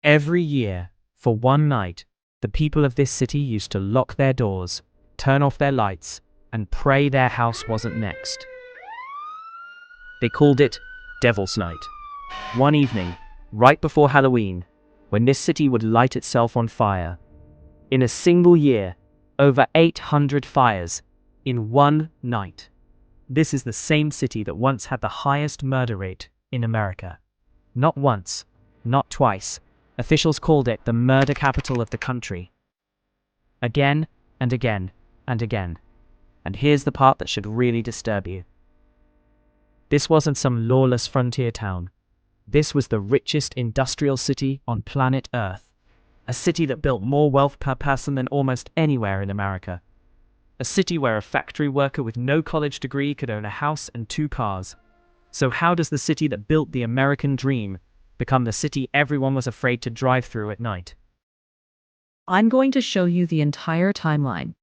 Every year, for one night, the people of this city used to lock their doors, turn off their lights, and pray their house wasn't next. They called it Devil's Night. One evening, right before Halloween, when this city would light itself on fire. In a single year, over 800 fires in one night. This is the same city that once had the highest murder rate in America. Not once, not twice. Officials called it the murder capital of the country. Again and again and again. And here's the part that should really disturb you. This wasn't some lawless frontier town. This was the richest industrial city on planet Earth. A city that built more wealth per person than almost anywhere in America. A city where a factory worker with no college degree could own a house and 2 cars. So how does the city that built the American dream become the city everyone was afraid to drive through at night? I'm going to show you the entire timeline.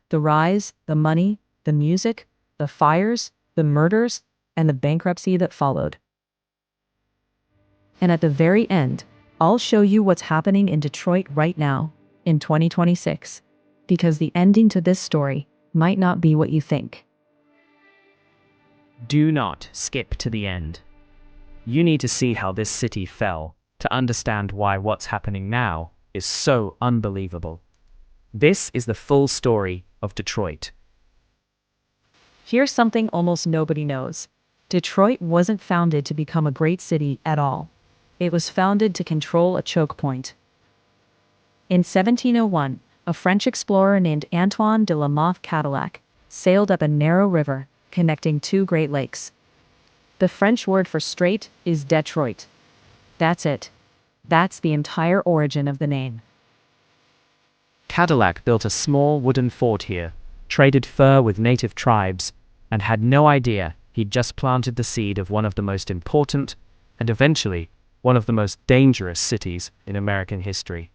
The rise, the money, the music, the fires, the murders, and the bankruptcy that followed. And at the very end, I'll show you what's happening in Detroit right now, in 2026. Because the ending to this story might not be what you think. Do not skip to the end. You need to see how this city fell to understand why what's happening now is so unbelievable. This is the full story of Detroit. Here's something almost nobody knows. Detroit wasn't founded to become a great city at all. It was founded to control a choke point. In 1701, a French explorer named Antoine de la Mothe Cadillac sailed up a narrow river connecting 2 Great Lakes. The French word for strait is Detroit. That's it. That's the entire origin of the name. Cadillac built a small wooden fort here, traded fur with native tribes, and had no idea he'd just planted the seed of one of the most important, and eventually, one of the most dangerous cities in American history.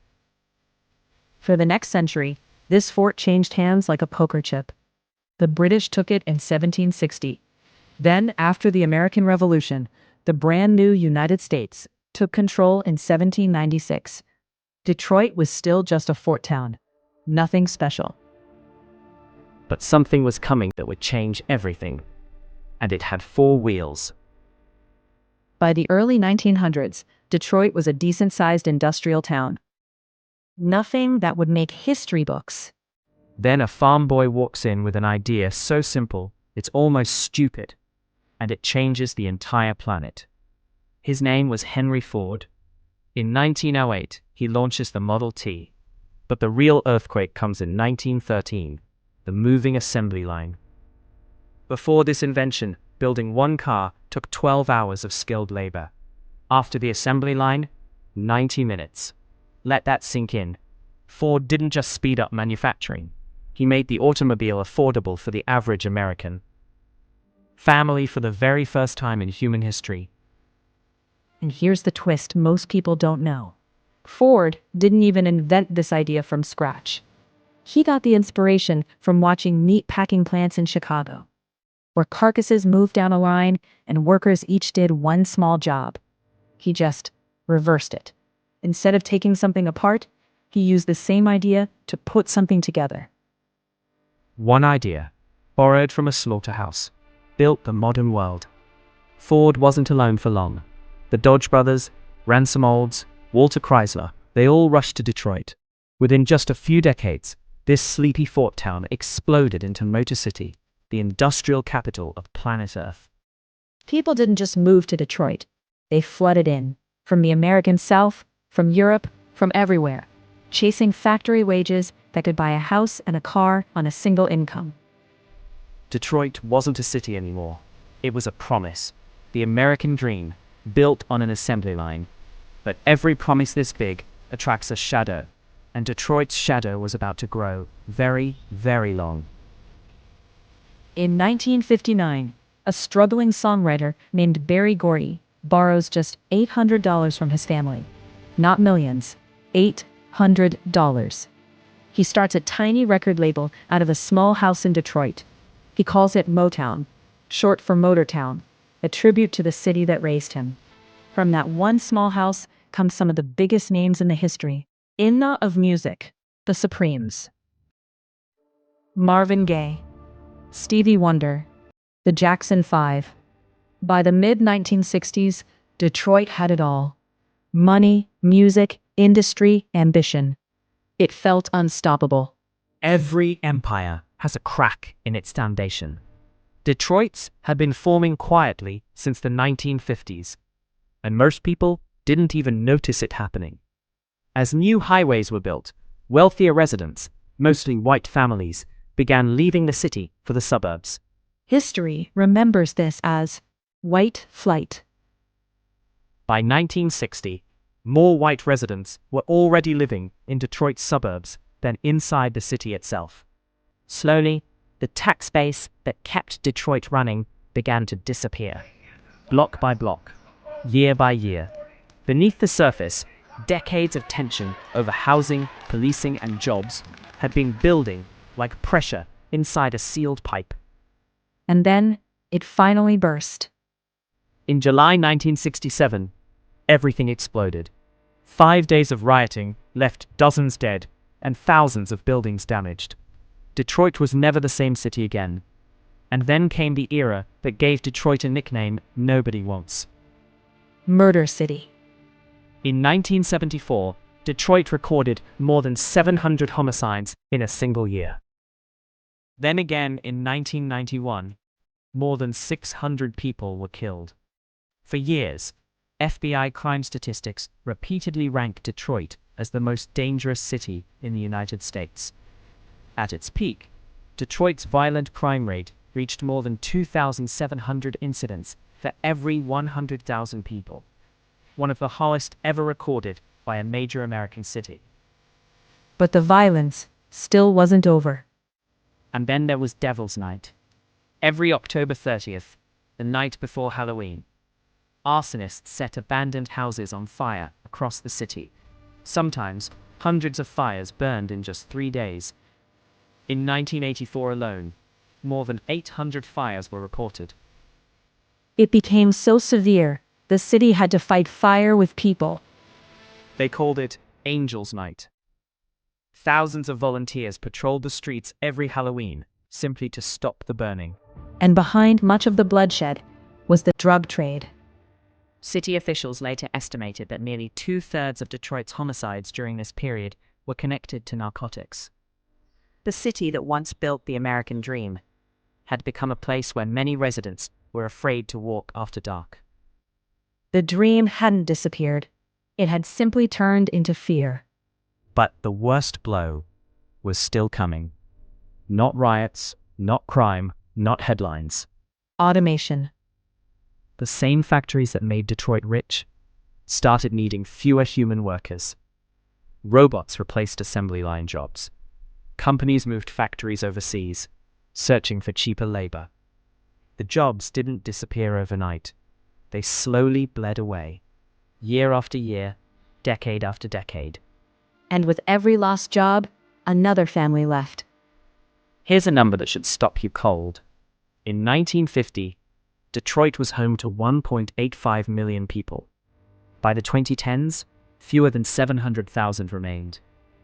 For the next century, this fort changed hands like a poker chip. The British took it in 1760. Then, after the American Revolution, the brand new United States took control in 1796. Detroit was still just a fort town. Nothing special. But something was coming that would change everything. And it had 4 wheels. By the early 1900s, Detroit was a decent-sized industrial town. Nothing that would make history books. Then a farm boy walks in with an idea so simple, it's almost stupid, and it changes the entire planet. His name was Henry Ford. In 1908, he launches the Model T. But the real earthquake comes in 1913, the moving assembly line. Before this invention, building one car took 12 hours of skilled labor. After the assembly line, 90 minutes. Let that sink in. Ford didn't just speed up manufacturing. He made the automobile affordable for the average American. Family for the very first time in human history. And here's the twist most people don't know. Ford didn't even invent this idea from scratch. He got the inspiration from watching meat packing plants in Chicago, where carcasses moved down a line and workers each did one small job. He just reversed it. Instead of taking something apart, he used the same idea to put something together. One idea, borrowed from a slaughterhouse, built the modern world. Ford wasn't alone for long. The Dodge brothers, Ransom Olds, Walter Chrysler, they all rushed to Detroit. Within just a few decades, this sleepy fort town exploded into Motor City, the industrial capital of planet Earth. People didn't just move to Detroit. They flooded in, from the American South, from Europe, from everywhere, chasing factory wages that could buy a house and a car on a single income. Detroit wasn't a city anymore. It was a promise, the American dream, built on an assembly line. But every promise this big attracts a shadow, and Detroit's shadow was about to grow very, very long. In 1959, a struggling songwriter named Berry Gordy borrows just $800 from his family. Not millions, $800. He starts a tiny record label out of a small house in Detroit. He calls it Motown, short for Motortown, a tribute to the city that raised him. From that one small house, come some of the biggest names in the history of music, the Supremes. Marvin Gaye, Stevie Wonder, the Jackson 5. By the mid-1960s, Detroit had it all. Money, music, industry, ambition. It felt unstoppable. Every empire has a crack in its foundation. Detroit's had been forming quietly since the 1950s, and most people didn't even notice it happening. As new highways were built, wealthier residents, mostly white families, began leaving the city for the suburbs. History remembers this as white flight. By 1960, more white residents were already living in Detroit's suburbs than inside the city itself. Slowly, the tax base that kept Detroit running began to disappear. Block by block, year by year. Beneath the surface, decades of tension over housing, policing, and jobs had been building like pressure inside a sealed pipe. And then it finally burst. In July 1967, everything exploded. 5 days of rioting left dozens dead and thousands of buildings damaged. Detroit was never the same city again. And then came the era that gave Detroit a nickname nobody wants. Murder City. In 1974, Detroit recorded more than 700 homicides in a single year. Then again in 1991, more than 600 people were killed. For years, FBI crime statistics repeatedly ranked Detroit as the most dangerous city in the United States. At its peak, Detroit's violent crime rate reached more than 2,700 incidents for every 100,000 people, one of the highest ever recorded by a major American city. But the violence still wasn't over. And then there was Devil's Night. Every October 30th, the night before Halloween, arsonists set abandoned houses on fire across the city. Sometimes, hundreds of fires burned in just 3 days. In 1984 alone, more than 800 fires were reported. It became so severe, the city had to fight fire with people. They called it Angel's Night. Thousands of volunteers patrolled the streets every Halloween, simply to stop the burning. And behind much of the bloodshed was the drug trade. City officials later estimated that nearly 2/3 of Detroit's homicides during this period were connected to narcotics. The city that once built the American dream had become a place where many residents were afraid to walk after dark. The dream hadn't disappeared. It had simply turned into fear. But the worst blow was still coming. Not riots, not crime, not headlines. Automation. The same factories that made Detroit rich started needing fewer human workers. Robots replaced assembly line jobs. Companies moved factories overseas, searching for cheaper labor. The jobs didn't disappear overnight. They slowly bled away, year after year, decade after decade. And with every lost job, another family left. Here's a number that should stop you cold. In 1950, Detroit was home to 1.85 million people. By the 2010s, fewer than 700,000 remained.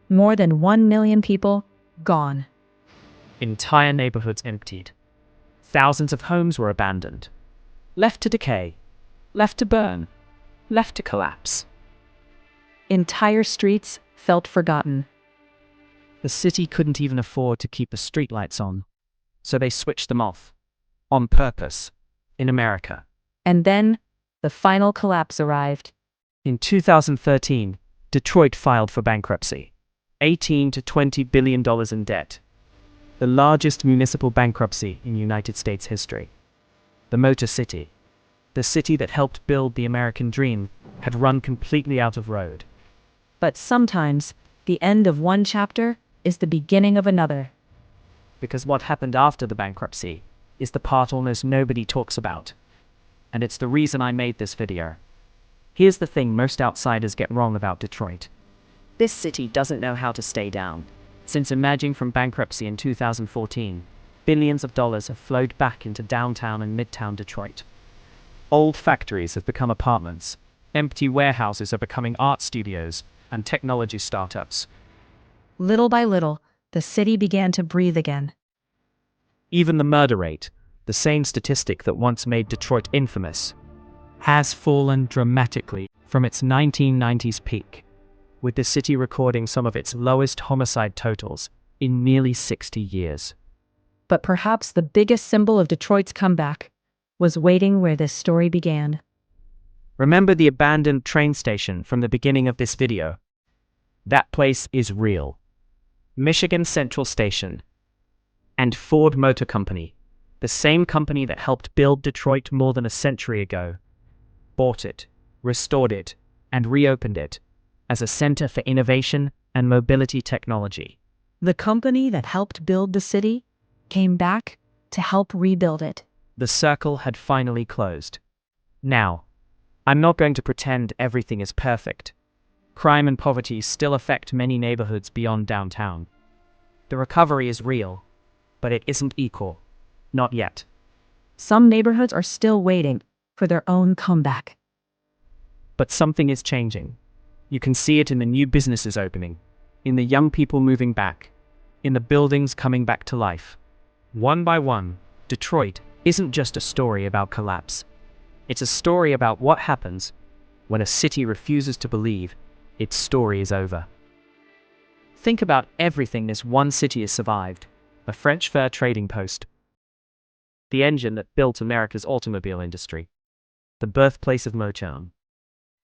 More than 1 million people gone. Entire neighborhoods emptied. Thousands of homes were abandoned. Left to decay. Left to burn. Left to collapse. Entire streets felt forgotten. The city couldn't even afford to keep the streetlights on, so they switched them off. On purpose. In America. And then, the final collapse arrived. In 2013, Detroit filed for bankruptcy. $18 to $20 billion in debt. The largest municipal bankruptcy in United States history. The Motor City, the city that helped build the American dream, had run completely out of road. But sometimes, the end of one chapter is the beginning of another. Because what happened after the bankruptcy is the part almost nobody talks about. And it's the reason I made this video. Here's the thing most outsiders get wrong about Detroit. This city doesn't know how to stay down. Since emerging from bankruptcy in 2014, billions of dollars have flowed back into downtown and midtown Detroit. Old factories have become apartments. Empty warehouses are becoming art studios and technology startups. Little by little, the city began to breathe again. Even the murder rate, the same statistic that once made Detroit infamous, has fallen dramatically from its 1990s peak, with the city recording some of its lowest homicide totals in nearly 60 years. But perhaps the biggest symbol of Detroit's comeback was waiting where this story began. Remember the abandoned train station from the beginning of this video? That place is real. Michigan Central Station and Ford Motor Company, the same company that helped build Detroit more than a century ago, bought it, restored it, and reopened it as a center for innovation and mobility technology. The company that helped build the city came back to help rebuild it. The circle had finally closed. Now, I'm not going to pretend everything is perfect. Crime and poverty still affect many neighborhoods beyond downtown. The recovery is real, but it isn't equal. Not yet. Some neighborhoods are still waiting for their own comeback. But something is changing. You can see it in the new businesses opening, in the young people moving back, in the buildings coming back to life. One by one, Detroit isn't just a story about collapse. It's a story about what happens when a city refuses to believe its story is over. Think about everything this one city has survived. A French fur trading post, the engine that built America's automobile industry, the birthplace of Motown,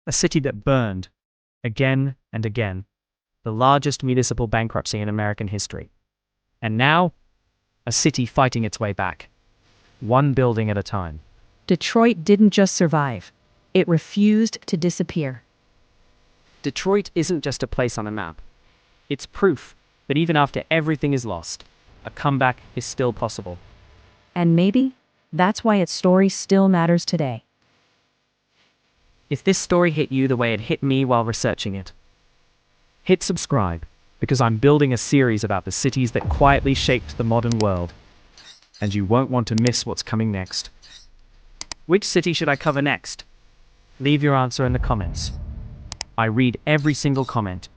a city that burned again and again, the largest municipal bankruptcy in American history. And now, a city fighting its way back, one building at a time. Detroit didn't just survive, it refused to disappear. Detroit isn't just a place on a map. It's proof that even after everything is lost, a comeback is still possible. And maybe that's why its story still matters today. If this story hit you the way it hit me while researching it, hit subscribe, because I'm building a series about the cities that quietly shaped the modern world, and you won't want to miss what's coming next. Which city should I cover next? Leave your answer in the comments. I read every single comment,